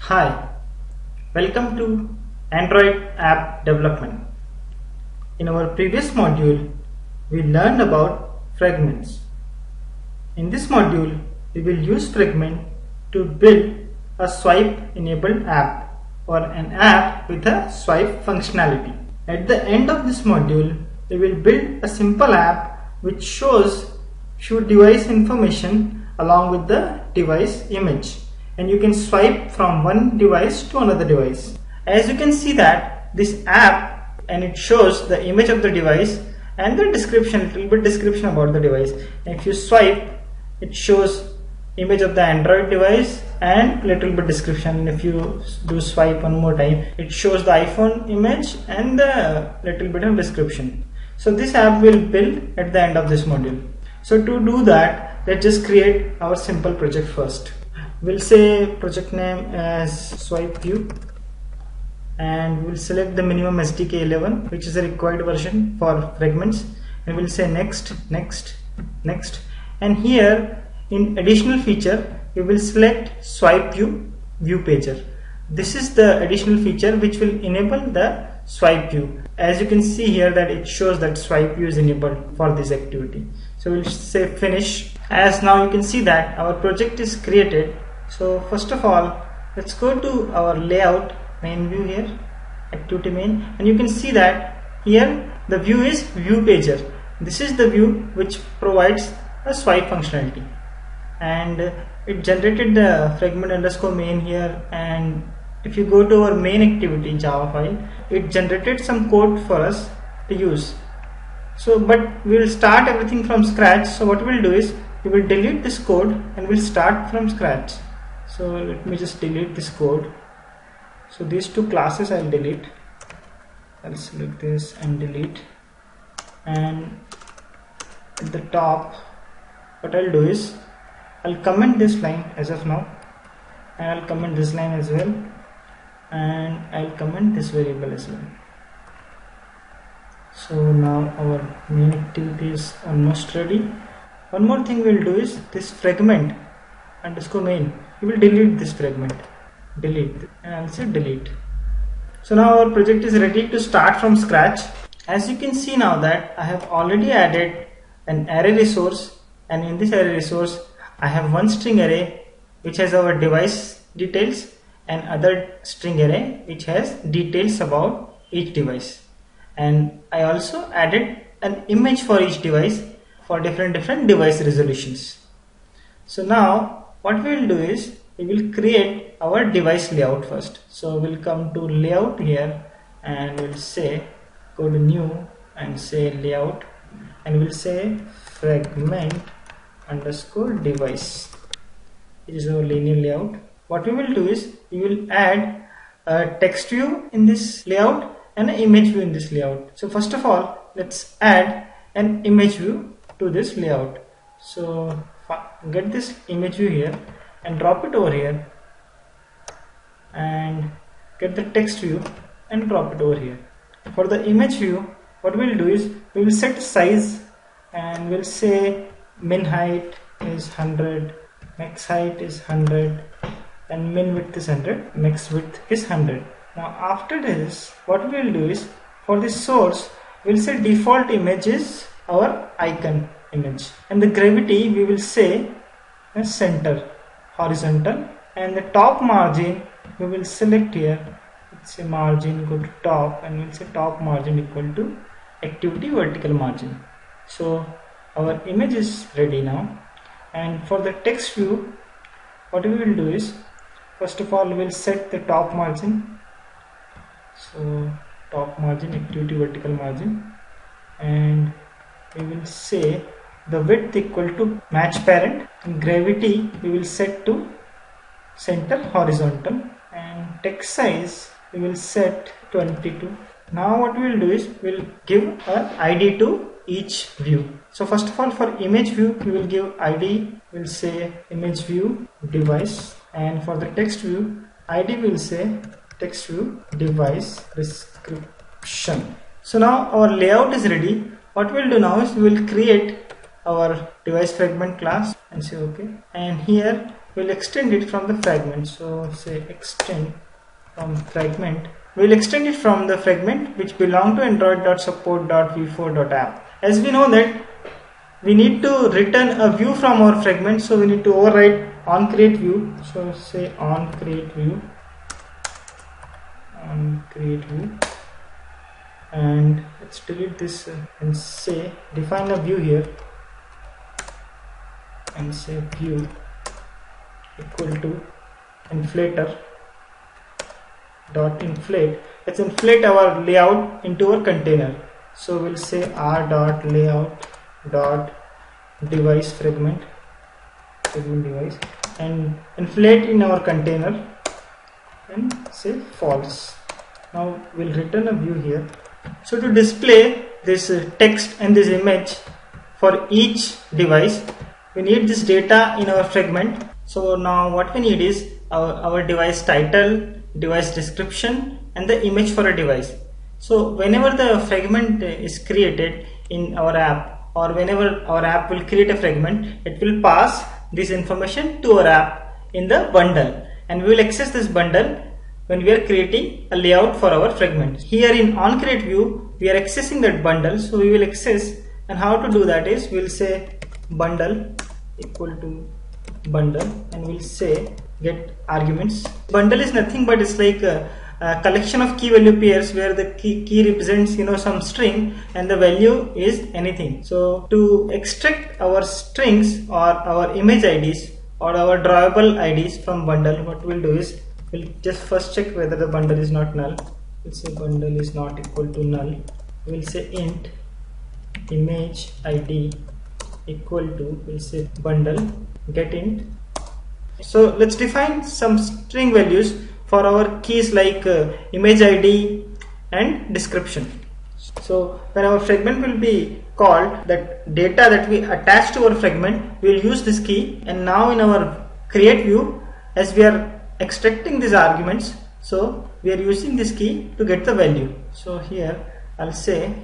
Hi, welcome to Android app development. In our previous module, we learned about fragments. In this module, we will use fragment to build a swipe enabled app or an app with a swipe functionality. At the end of this module, we will build a simple app which shows few device information along with the device image. And you can swipe from one device to another device. As you can see that this app, and it shows the image of the device and the description, little bit description about the device. And if you swipe, it shows image of the Android device and little bit description. And if you do swipe one more time, it shows the iPhone image and the little bit of description. So this app will build at the end of this module. So to do that, let's just create our simple project first. We'll say project name as swipe view, and we'll select the minimum SDK 11, which is the required version for fragments, and we'll say next, next, next. And here in additional feature, we will select swipe view viewPager. This is the additional feature which will enable the swipe view. As you can see here that it shows that swipe view is enabled for this activity. So we'll say finish. As now you can see that our project is created. So first of all, let's go to our layout main view here, activity main, and you can see that here the view is viewPager. This is the view which provides a swipe functionality, and it generated the fragment underscore main here. And if you go to our main activity Java file, it generated some code for us to use. So but we will start everything from scratch. So what we'll do is we will delete this code and we'll start from scratch. So let me just delete this code. So these two classes I'll delete. I'll select this and delete. And at the top, what I'll do is I'll comment this line as of now, and I'll comment this line as well, and I'll comment this variable as well. So now our main activity is almost ready. One more thing we'll do is this fragment underscore main. We will delete this fragment, delete, and I'll say delete. So now our project is ready to start from scratch. As you can see now that I have already added an array resource, and in this array resource I have one string array which has our device details and other string array which has details about each device. And I also added an image for each device for different device resolutions. So now what we will do is we will create our device layout first. So we'll come to layout here, and we'll say go to new and say layout, and we'll say fragment underscore device. It is our linear layout. What we will do is we will add a text view in this layout and an image view in this layout. So first of all, let's add an image view to this layout. So get this image view here and drop it over here, and get the text view and drop it over here. For the image view, what we'll do is we will set size, and we'll say min height is 100, max height is 100, and min width is 100, max width is 100. Now after this, what we'll do is for this source we'll say default image is our icon image, and the gravity we will say center horizontal, and the top margin we will select here. Let's say margin, go to top, and we'll say top margin equal to activity vertical margin. So our image is ready now. And for the text view, what we will do is first of all we'll set the top margin. So top margin, activity vertical margin, and we will say the width equal to match parent, and gravity we will set to center horizontal, and text size we will set 22. Now what we will do is we'll give an ID to each view. So first of all, for image view we will give ID, we'll say image view device, and for the text view ID we will say text view device description. So now our layout is ready. What we'll do now is we will create our device fragment class and say okay, and here we'll extend it from the fragment. So say extend from fragment. We'll extend it from the fragment which belong to android.support.view4.app. As we know that we need to return a view from our fragment, so we need to override on create view. So say on create view, and let's delete this and say define a view here and say view equal to inflator dot inflate. Let's inflate our layout into our container. So we'll say r dot layout dot device fragment device and inflate in our container and say false. Now we'll return a view here. So to display this text and this image for each device, we need this data in our fragment. So now what we need is our device title, device description, and the image for a device. So whenever the fragment is created in our app, or whenever our app will create a fragment, it will pass this information to our app in the bundle, and we will access this bundle when we are creating a layout for our fragment. Here in onCreateView, we are accessing that bundle, so we will access, and how to do that is we'll say bundle equal to bundle, and we'll say get arguments. Bundle is nothing but it's like a collection of key value pairs where the key represents some string and the value is anything. So to extract our strings or our image IDs or our drawable IDs from bundle, what we'll do is we'll just first check whether the bundle is not null. We'll say bundle is not equal to null. We'll say int image ID equal to, we'll say bundle get int. So let's define some string values for our keys like image ID and description. So when our fragment will be called, that data that we attach to our fragment, we will use this key. And now in our create view, as we are extracting these arguments, so we are using this key to get the value. So here I'll say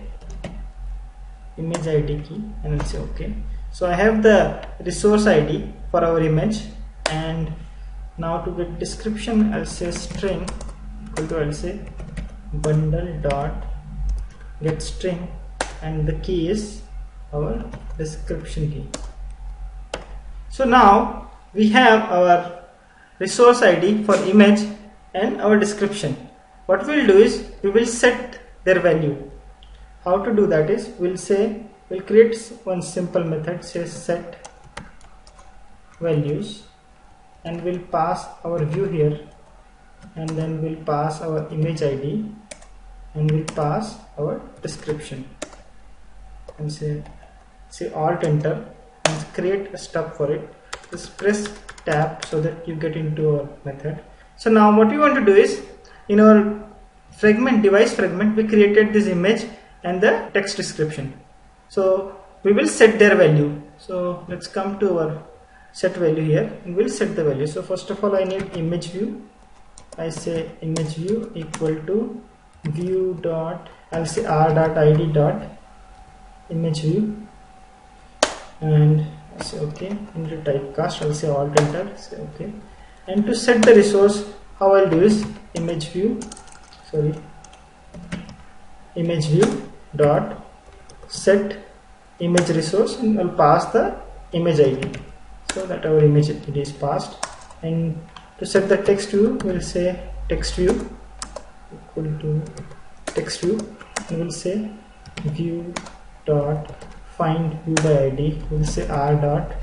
image ID key and I'll say OK. So I have the resource ID for our image, and now to get description I'll say string equal to, I'll say bundle dot get string, and the key is our description key. So now we have our resource ID for image and our description. What we'll do is we will set their value. How to do that is we'll create one simple method, say set values, and we'll pass our view here, and then we'll pass our image ID, and we'll pass our description, and say alt enter and create a stub for it. Just press tab so that you get into our method. So now what we want to do is, in our fragment device fragment, we created this image and the text description. So we will set their value. So let's come to our set value here and we'll set the value. So first of all I need image view. I say image view equal to view dot, I'll say r dot id dot image view, and I say OK. Into typecast I'll say alt enter, say OK. And to set the resource, how I'll do is image view dot set image resource, and I'll pass the image ID so that our image ID is passed. And to set the text view, we'll say text view equal to text view, and we'll say view dot find view by ID. We'll say r dot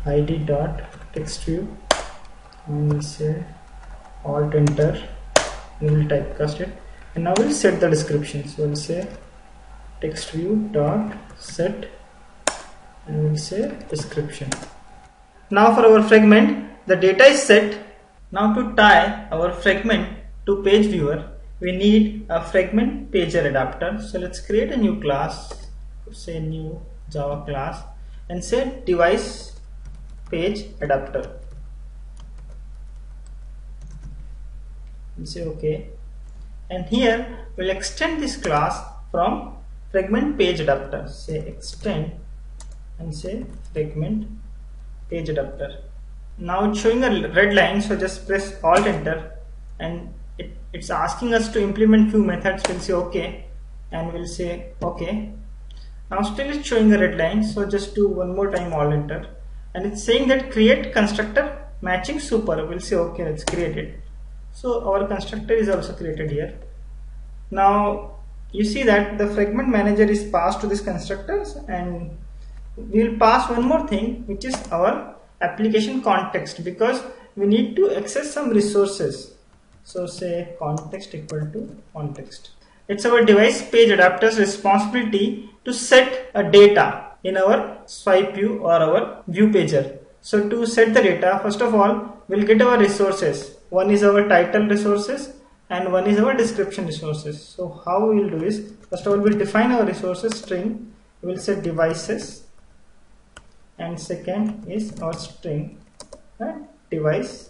id dot text view, and we'll say alt enter, and we'll typecast it. And now we'll set the description. So we'll say text view dot set, and we'll say description. Now for our fragment, the data is set. Now to tie our fragment to page viewer, we need a Fragment Pager adapter. So let's create a new class, say new Java class, and say device page adapter, and say OK. And here we'll extend this class from Fragment Page Adaptor. Say extend and say Fragment Page Adaptor. Now it's showing a red line, so just press Alt Enter, and it's asking us to implement few methods. We'll say OK, and we'll say OK. Now still it's showing a red line, so just do one more time Alt Enter, and it's saying that create constructor matching super. We'll say OK, it's created. So our constructor is also created here. Now you see that the fragment manager is passed to this constructors, and we'll pass one more thing, which is our application context, because we need to access some resources. So say context equal to context. It's our device page adapter's responsibility to set a data in our swipe view or our view pager. So to set the data, first of all, we'll get our resources. One is our title resources and one is our description resources. So how we will do is, first of all, we'll define our resources string. We'll say devices, and second is our string device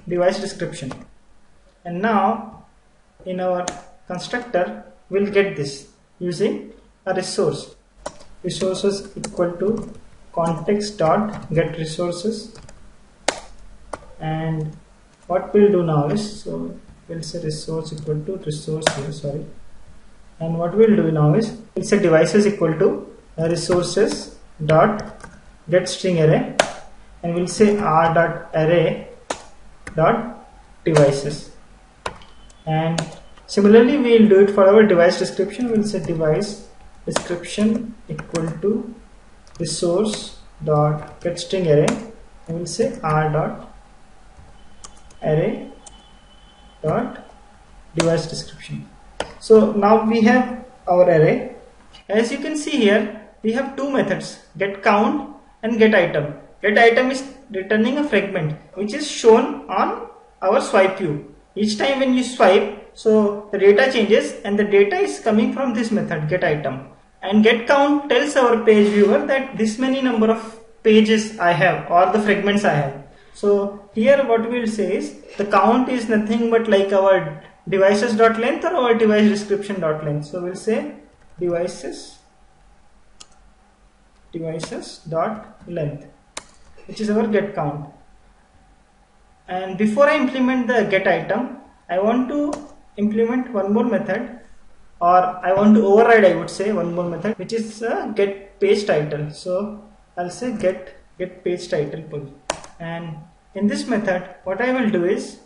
description. And now in our constructor we'll get this using a resource. Resources equal to context dot get resources, and what we'll do now is, so we'll say resource equal to resource here, sorry, and what we'll do now is we'll say devices equal to resources dot get string array, and we'll say r dot array dot devices. And similarly we'll do it for our device description. We'll say device description equal to resource dot get string array, and we'll say r dot array dot device description. So now we have our array. As you can see here, we have two methods, get count and get item. Get item is returning a fragment which is shown on our swipe view. Each time when you swipe, so the data changes, and the data is coming from this method get item. And get count tells our page viewer that this many number of pages I have, or the fragments I have. So here what we will say is the count is nothing but like our devices.length or our device description.length. So we'll say devices.length, which is our get count. And before I implement the get item, I want to implement one more method, or I want to override, I would say, one more method, which is get page title. So I'll say get page title pull, and in this method what I will do is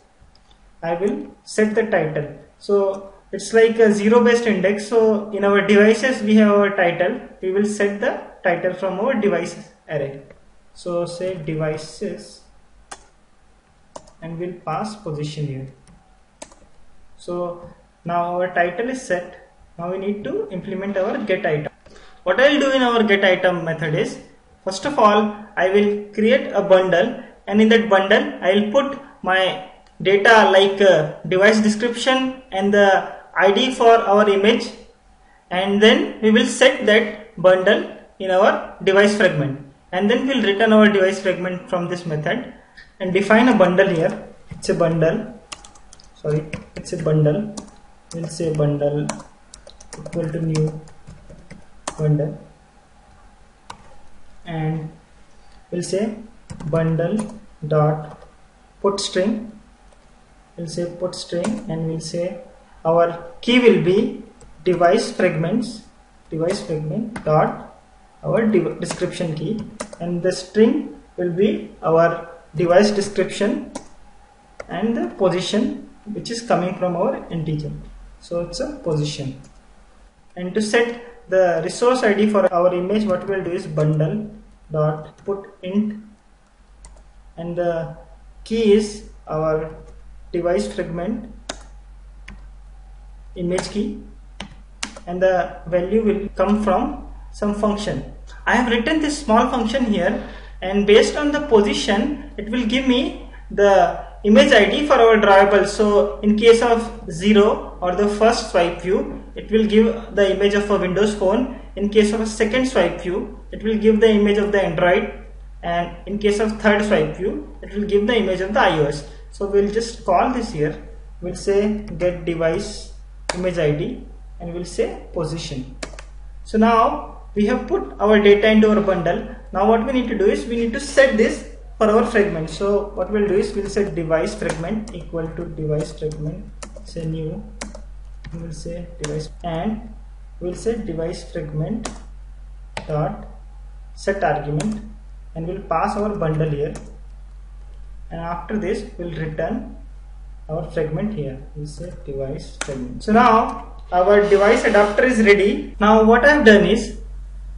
I will set the title. So it's like a zero based index. So in our devices we have our title, we will set the title from our devices array. So say devices, and we'll pass position here. So now our title is set. Now we need to implement our get item. What I will do in our get item method is, first of all, I will create a bundle, and in that bundle I will put my data like device description and the ID for our image, and then we will set that bundle in our device fragment, and then we'll return our device fragment from this method and define a bundle here. It's a bundle, sorry, it's a bundle. We'll say bundle equal to new bundle, and we'll say bundle dot put string. We'll say put string, and we'll say our key will be device fragment dot our description key, and the string will be our device description and the position which is coming from our integer. So it's a position. And to set the resource ID for our image, what we'll do is bundle dot put int, and the key is our device fragment image key, and the value will come from some function. I have written this small function here, and based on the position it will give me the image ID for our drawable. So in case of 0 or the first swipe view, it will give the image of a Windows phone. In case of a second swipe view, it will give the image of the Android, and in case of third swipe view, it will give the image of the iOS. So we'll just call this here. We'll say get device image ID, and we'll say position. So now we have put our data into our bundle. Now what we need to do is we need to set this for our fragment. So what we'll do is we'll set device fragment equal to device fragment, say new, and we'll say device, and we'll set device fragment dot set argument, and we'll pass our bundle here, and after this we'll return our fragment here. We'll say device fragment. So now our device adapter is ready. Now what I have done is,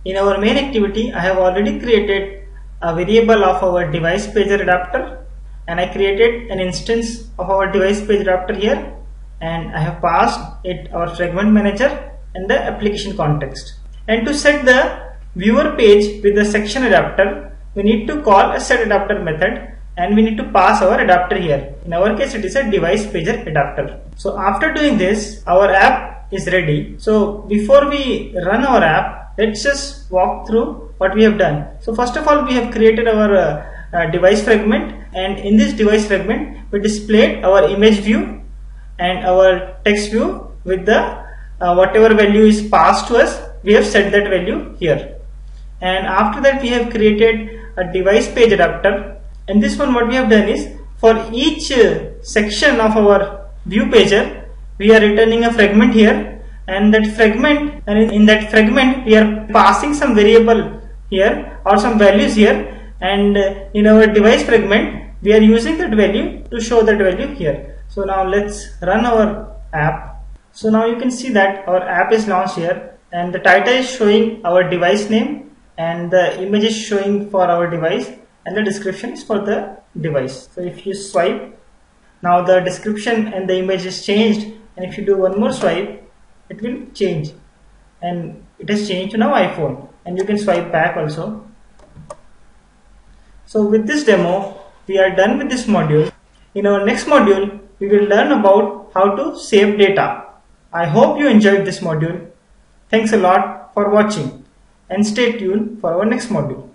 in our main activity I have already created a variable of our device pager adapter, and I created an instance of our device page adapter here, and I have passed it our fragment manager and the application context. And to set the viewer page with the section adapter, we need to call a SetAdaptor method, and we need to pass our adapter here. In our case it is a device pager adapter. So after doing this, our app is ready. So before we run our app, let's just walk through what we have done. So first of all, we have created our device fragment, and in this device fragment we displayed our image view and our text view with the whatever value is passed to us, we have set that value here. And after that we have created a device page adapter, and this one what we have done is, for each section of our view pager we are returning a fragment here, and that fragment, and in that fragment we are passing some variable here or some values here, and in our device fragment we are using that value to show that value here. So now let's run our app. So now you can see that our app is launched here, and the title is showing our device name, and the image is showing for our device, and the description is for the device. So if you swipe, now the description and the image is changed, and if you do one more swipe, it will change, and it has changed to now iPhone, and you can swipe back also. So with this demo we are done with this module. In our next module we will learn about how to save data. I hope you enjoyed this module. Thanks a lot for watching, and stay tuned for our next module.